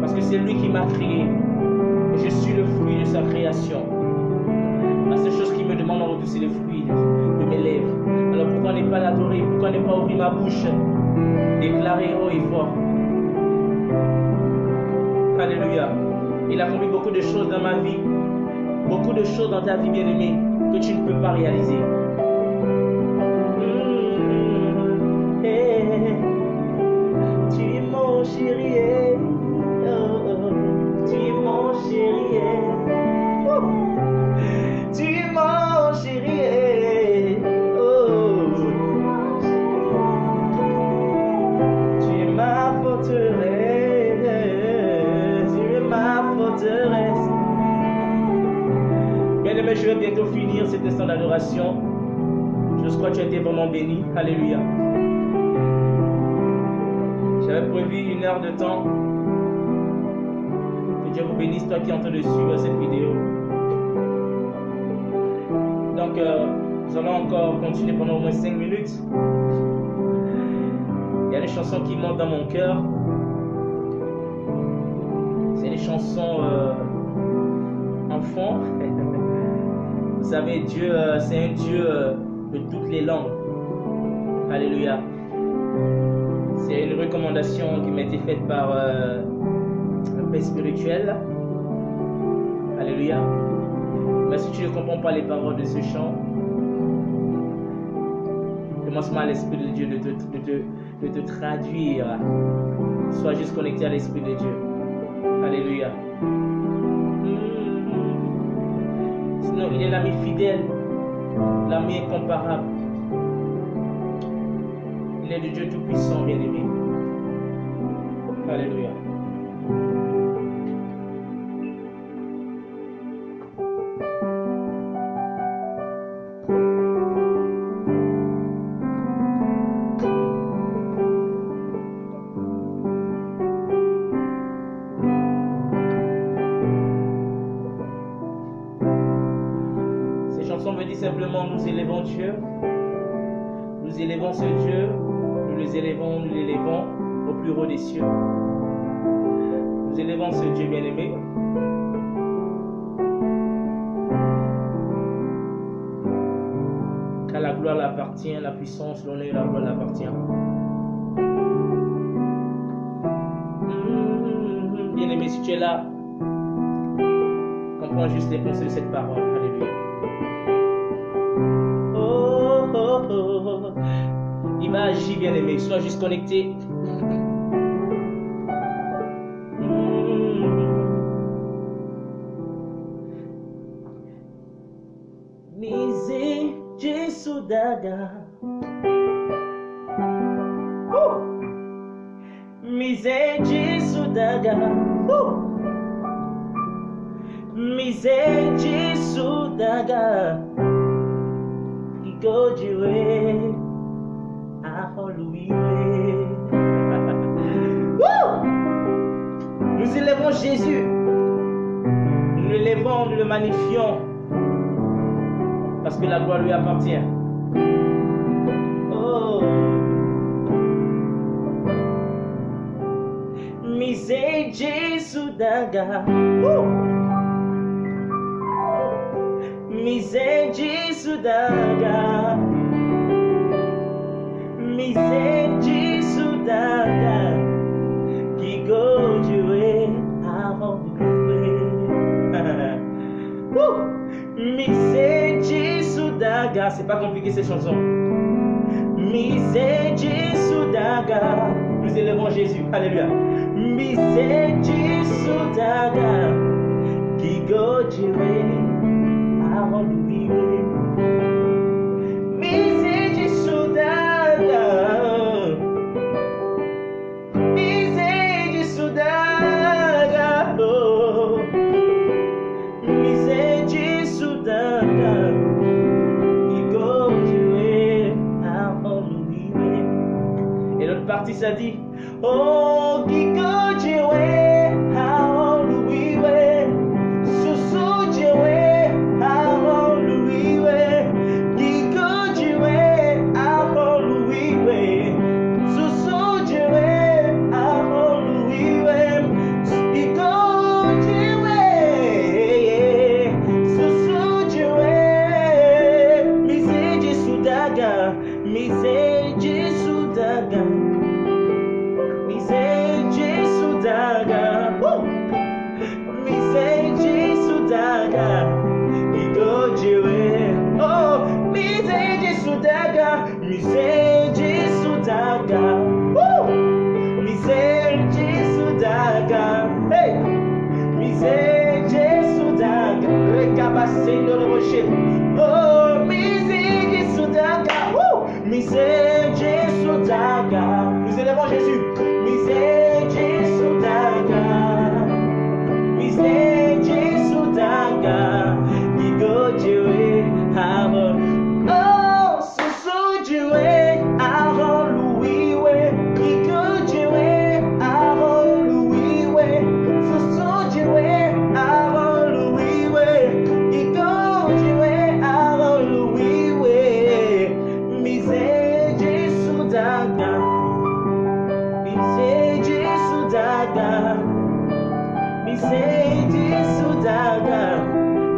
Parce que c'est lui qui m'a créé. Et je suis le fruit de sa création. La seule chose qu'il me demande en retour, c'est le fruit de mes lèvres. Alors pourquoi ne pas l'adorer? Pourquoi ne pas ouvrir ma bouche? Déclarer haut et fort. Alléluia. Il a accompli beaucoup de choses dans ma vie. Beaucoup de choses dans ta vie, bien-aimée, que tu ne peux pas réaliser. Tu es mon chéri. Tu es mon chéri. Tu es mon chéri. Tu es ma forteresse. Tu es ma forteresse. Bien-aimé, je vais bientôt finir cet instant d'adoration. Je crois que tu as été vraiment béni. Alléluia. J'avais prévu 1 heure de temps. Que Dieu vous bénisse, toi qui es en train de suivre cette vidéo. Donc, nous allons encore continuer pendant au moins 5 minutes. Il y a des chansons qui montent dans mon cœur. C'est des chansons enfants. Vous savez, Dieu, c'est un Dieu de toutes les langues. Alléluia. C'est une recommandation qui m'a été faite par un père spirituel. Alléluia. Mais si tu ne comprends pas les paroles de ce chant, demande à l'Esprit de Dieu de te traduire. Sois juste connecté à l'Esprit de Dieu. Alléluia. Sinon, il est l'ami fidèle, l'ami incomparable. Il est le Dieu tout-puissant, bien-aimé. Alléluia. Ces chansons me disent simplement, nous élevons Dieu. Nous élevons ce Dieu. Nous l'élevons au plus haut des cieux. Nous élevons ce Dieu bien-aimé. Car la gloire l'appartient, la puissance, l'honneur et la gloire l'appartient. Bien-aimé, si tu es là, comprends juste les pensées de cette parole. Alléluia. agit, bien-aimé. Sois juste connecté. Mise Jésus daga. Mise Jésus daga. Mise Jésus daga. Kiko jiwe. Nous élèvons Jésus. Nous l'élèvons, nous le magnifions. Parce que la gloire lui appartient. Oh. Mise Jésus daga. Mise Jésus daga. Mise Jésus daga. Qui go jouer avant de Mise Jésus daga. C'est pas compliqué ces chansons. Mise Jésus daga. Nous élevons Jésus. Alléluia. Mise Jésus daga. Qui go jouer avant de Mise Jésus daga. Mise Jésus daga. Mise Jésus daga. Qui go jouer avant de Et l'autre partie ça dit oh qui go jouer avant de Susu jouer avant de Qui go jouer avant de Susu jouer avant de Qui go jouer Susu jouer Mise Jésus daga. Mise Jésus daga. Mise Jésus daga. Mise Jésus daga. Qui go jouer. Oh, Mise Jésus daga. Mise Jésus daga. Mise Jésus daga. Hey, Mise Jésus daga. Recabacendo le rocher. Oh, Mise Jésus daga. Mise Jésus daga. Nous élevons Jésus. Mise Jésus daga. Mise Jésus daga. Qui go jouer avant. Oh, Susu jouer avant Louis, ouais. Qui go jouer avant Louis, ouais. Susu jouer avant Louis, ouais. Qui go jouer avant Louis, ouais. Mise Jésus daga. Mise Jésus daga. Mise Jésus daga.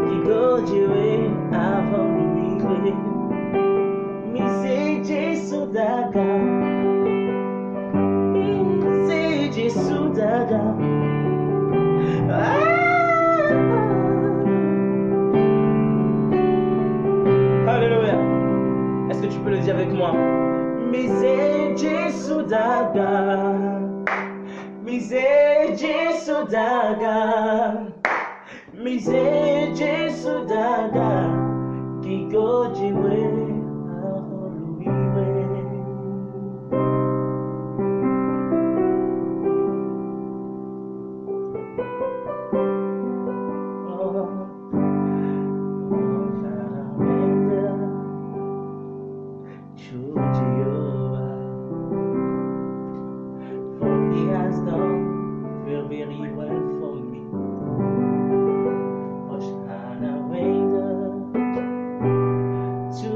Qui go jouer avant lui. Mise Jésus daga. Mise Jésus daga. Alléluia. Est-ce que tu peux le dire avec moi? Mise Jésus daga. Mise Jésus daga. Mise Jésus daga. Qui go jouer avant lui. Very well for me. Oshana Wenda to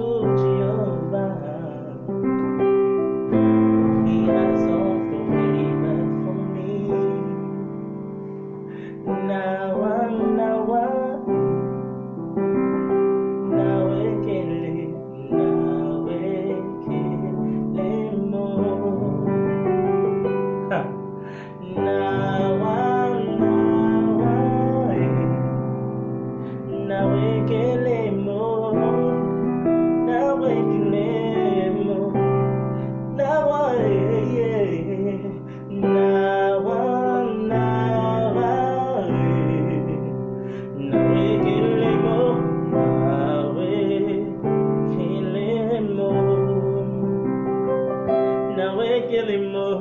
les mots,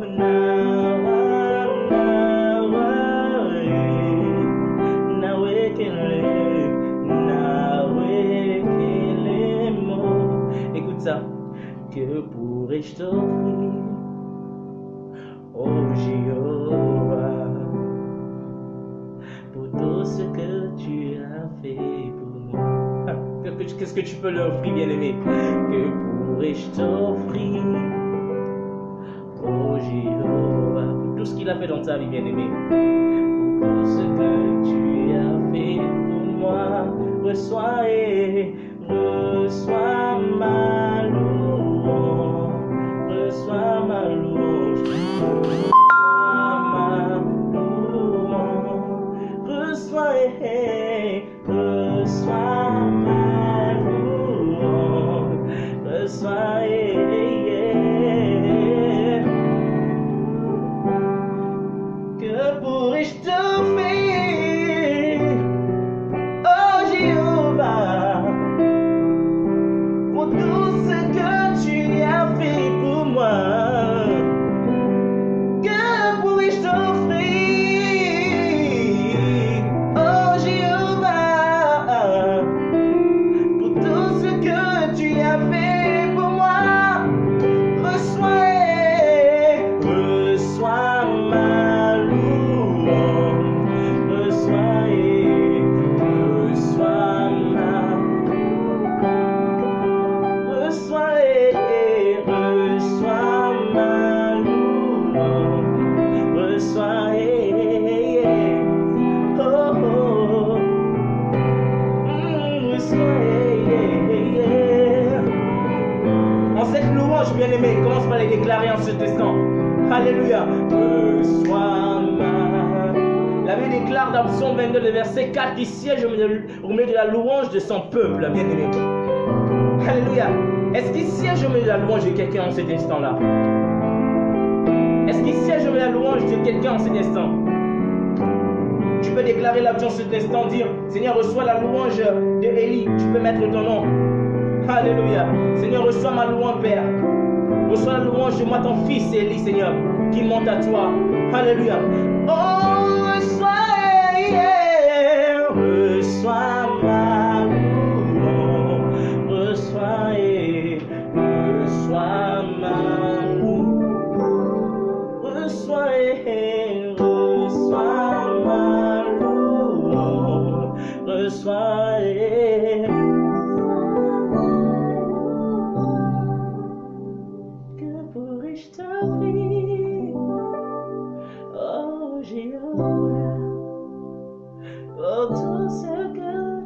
écoute ça. Que pourrais-je t'offrir, oh Jéhovah, pour tout ce que tu as fait pour moi? Qu'est-ce que tu peux leur offrir, bien-aimé? Que pourrais-je t'offrir, oh Jéhovah, pour tout ce qu'il a fait dans ta vie, bien-aimé? Pour tout ce que tu as fait pour moi, reçois ma louange, reçois ma louange, reçois ma louange, reçois que pourrais-je t'offrir, oh Jéhovah, pour tout ce que tu as fait pour moi? Que pourrais-je t'offrir, oh Jéhovah, pour tout ce que tu as fait pour moi? Reçois ma louange, reçois ma louange, reçois oh, oh, en cette louange, bien-aimé, commence par les déclarer en cet instant. Alléluia. Reçois la Bible déclare dans Psaume 22, le verset 4, qu'il siège au milieu de la louange de son peuple, bien-aimé. Alléluia. Est-ce qu'il siège au milieu de la louange de quelqu'un en cet instant-là? Est-ce qu'il siège au milieu de la louange de quelqu'un en cet instant? Tu peux déclarer là-dessus en cet instant, dire, Seigneur, reçois la louange de Élie. Tu peux mettre ton nom. Alléluia. Seigneur, reçois ma louange, Père. Reçois la louange de moi, ton fils Élie, Seigneur, qui monte à toi. Alléluia. Oh, reçois ma louange, reçois ma louange, reçois ma louange, reçois que pourrais-je t'offrir, oh Jéhovah, pour tout ce que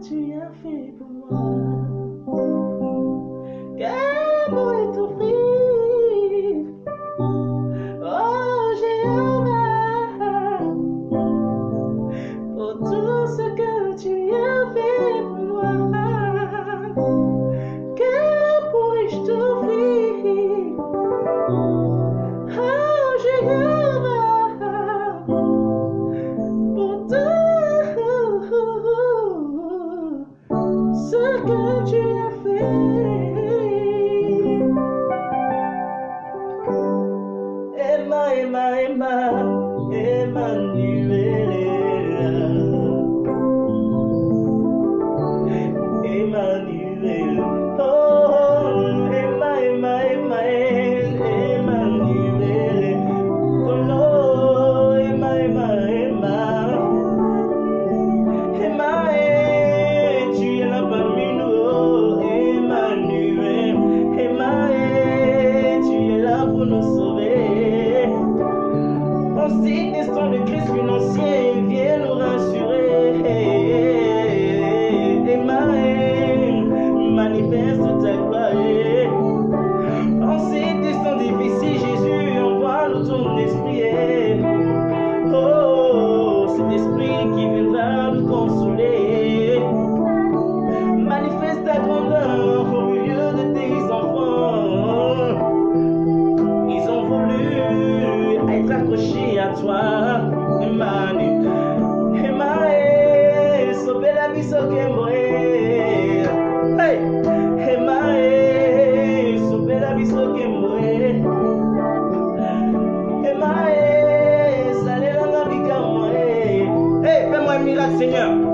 Seigneur.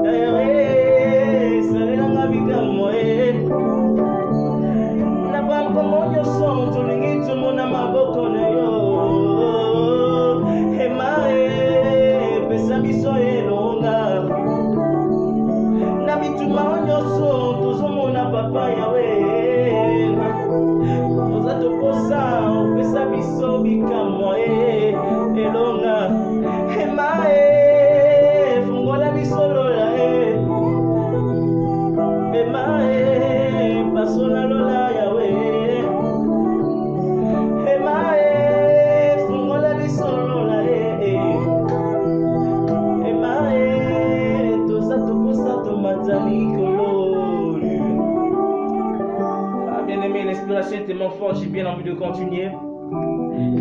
Papa Yahweh, oza tokosa opesa biso bikamwa elonga ema fungola biso lola ema pasola lola Yahweh ema fungola biso lola ema toza tokosa tomatali kolo. Bien-aimé, l'inspiration est tellement forte, j'ai bien envie de continuer.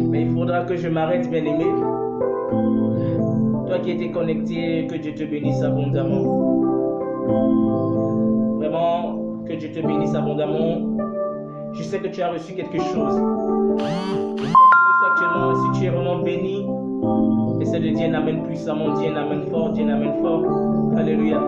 Mais il faudra que je m'arrête, bien-aimé. Toi qui étais connecté, que Dieu te bénisse abondamment. Vraiment, que Dieu te bénisse abondamment. Je sais que tu as reçu quelque chose. Actuellement, si tu es vraiment béni, essaie de dire un amen puissamment, dis un amen fort, dis un amen fort. Alléluia.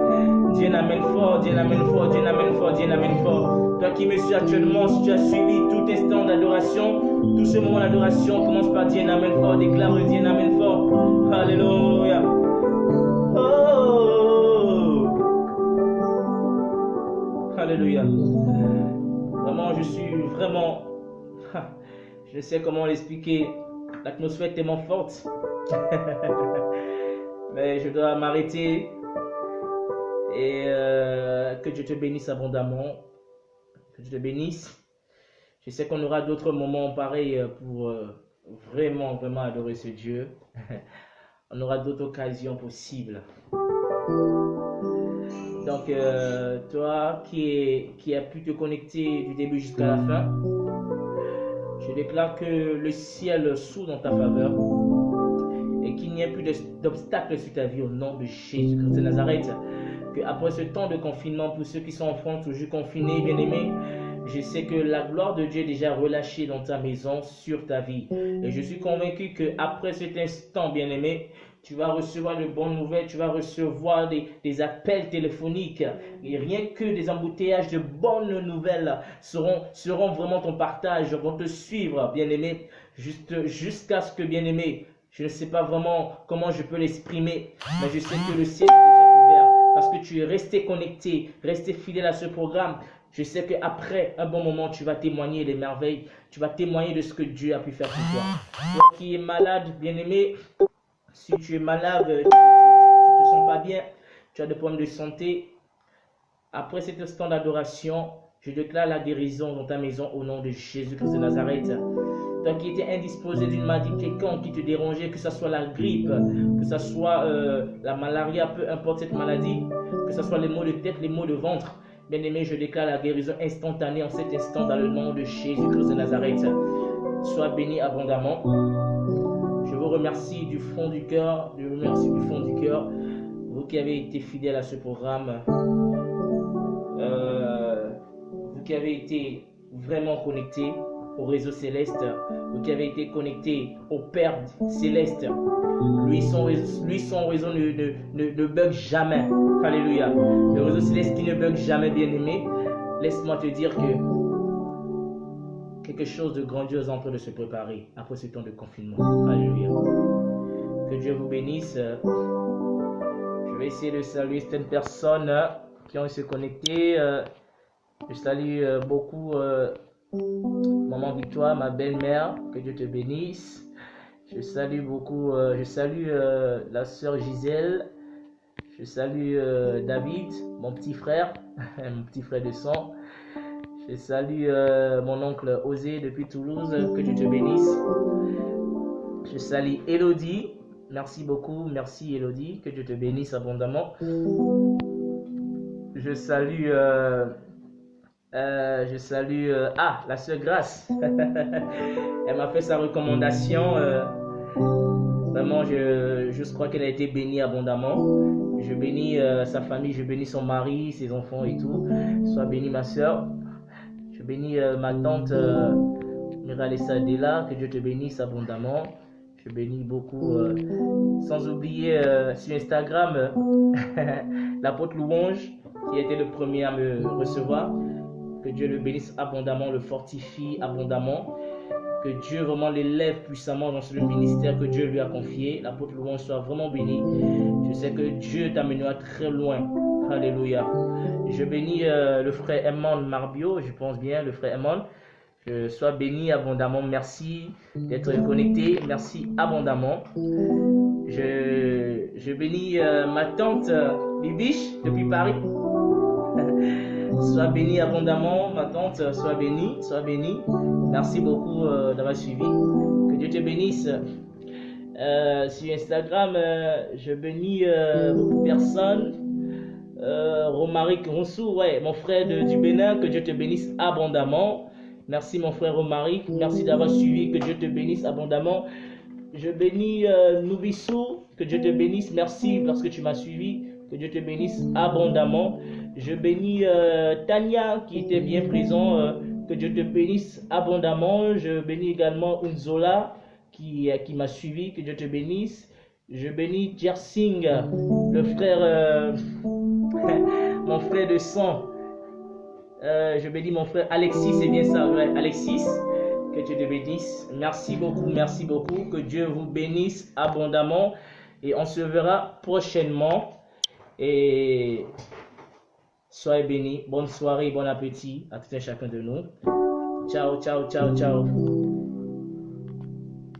Dis un amen fort, dis un amen fort, dis un amen fort, dis un amen fort. Toi qui me suis actuellement, si tu as suivi tout instant d'adoration, tout ce moment d'adoration, commence par dire un amen fort, déclare, dis un amen fort. Alléluia. Oh. Alléluia. Vraiment, je suis vraiment... Je ne sais comment l'expliquer. L'atmosphère est tellement forte. Mais je dois m'arrêter. Et que Dieu te bénisse abondamment. Que Dieu te bénisse. Je sais qu'on aura d'autres moments pareils pour vraiment adorer ce Dieu. On aura d'autres occasions possibles. Donc, toi qui as pu te connecter du début jusqu'à la fin, je déclare que le ciel s'ouvre dans ta faveur et qu'il n'y ait plus d'obstacles sur ta vie au nom de Jésus-Christ de Nazareth. Qu'après ce temps de confinement, pour ceux qui sont en France, toujours confinés, bien-aimés, je sais que la gloire de Dieu est déjà relâchée dans ta maison, sur ta vie. Et je suis convaincu qu'après cet instant, bien-aimé, tu vas recevoir de bonnes nouvelles, tu vas recevoir des appels téléphoniques. Et rien que des embouteillages de bonnes nouvelles seront vraiment ton partage, vont te suivre, bien-aimé, jusqu'à ce que, bien-aimé, je ne sais pas vraiment comment je peux l'exprimer, mais je sais que le ciel est déjà ouvert parce que tu es resté connecté, resté fidèle à ce programme. Je sais qu'après un bon moment, tu vas témoigner des merveilles, tu vas témoigner de ce que Dieu a pu faire pour toi. Toi qui es malade, bien-aimé, si tu es malade, tu ne te sens pas bien, tu as des problèmes de santé, après cet instant d'adoration, je déclare la guérison dans ta maison au nom de Jésus-Christ de Nazareth. Toi qui étais indisposé d'une maladie quelconque qui te dérangeait, que ce soit la grippe, que ce soit la malaria, peu importe cette maladie, que ce soit les maux de tête, les maux de ventre, bien-aimé, je déclare la guérison instantanée en cet instant dans le nom de Jésus-Christ de Nazareth. Sois béni abondamment. Je vous remercie du fond du cœur, vous qui avez été fidèles à ce programme, vous qui avez été vraiment connectés au réseau céleste, vous qui avez été connectés au Père céleste. Lui, son réseau ne bug jamais. Alléluia. Le réseau céleste qui ne bug jamais, bien-aimé. Laisse-moi te dire que quelque chose de grandiose est en train de se préparer après ce temps de confinement. Alléluia. Que Dieu vous bénisse. Je vais essayer de saluer certaines personnes qui ont se connecté. Je salue beaucoup Maman Victoire, ma belle-mère. Que Dieu te bénisse. Je salue beaucoup, la sœur Gisèle. Je salue David, mon petit frère de sang. Je salue mon oncle Osé depuis Toulouse, que Dieu te bénisse. Je salue Elodie, merci beaucoup, merci Elodie, que Dieu te bénisse abondamment. Je salue, la sœur Grâce. Elle m'a fait sa recommandation. Vraiment, je crois qu'elle a été bénie abondamment. Je bénis sa famille, je bénis son mari, ses enfants et tout. Sois bénie ma sœur. Je bénis ma tante Miralessa Della, que Dieu te bénisse abondamment. Je bénis beaucoup. Sans oublier sur Instagram, l'apôtre Louange, qui a été le premier à me recevoir. Que Dieu le bénisse abondamment, le fortifie abondamment. Que Dieu vraiment l'élève puissamment dans ce ministère que Dieu lui a confié. L'apôtre Louange soit vraiment béni. Je sais que Dieu t'amènera très loin. Alléluia. Je bénis le frère Emman Marbio, je pense bien, le frère Emman. Que sois béni abondamment. Merci d'être connecté. Merci abondamment. Je bénis ma tante Bibiche depuis Paris. Sois béni abondamment, ma tante. Sois béni, sois béni. Merci beaucoup d'avoir suivi. Que Dieu te bénisse. Sur Instagram, je bénis beaucoup de personnes. Romaric Ronsou, ouais, mon frère du Bénin, que Dieu te bénisse abondamment. Merci mon frère Romaric, merci d'avoir suivi, que Dieu te bénisse abondamment. Je bénis Noubissou, que Dieu te bénisse, merci parce que tu m'as suivi, que Dieu te bénisse abondamment. Je bénis Tania qui était bien présent, que Dieu te bénisse abondamment. Je bénis également Unzola qui m'a suivi, que Dieu te bénisse. Je bénis Jersing, le frère, mon frère de sang. Je bénis mon frère Alexis, c'est bien ça, ouais, Alexis, que Dieu te bénisse. Merci beaucoup, que Dieu vous bénisse abondamment et on se verra prochainement et soyez bénis. Bonne soirée, bon appétit à tout un chacun de nous. Ciao, ciao, ciao, ciao.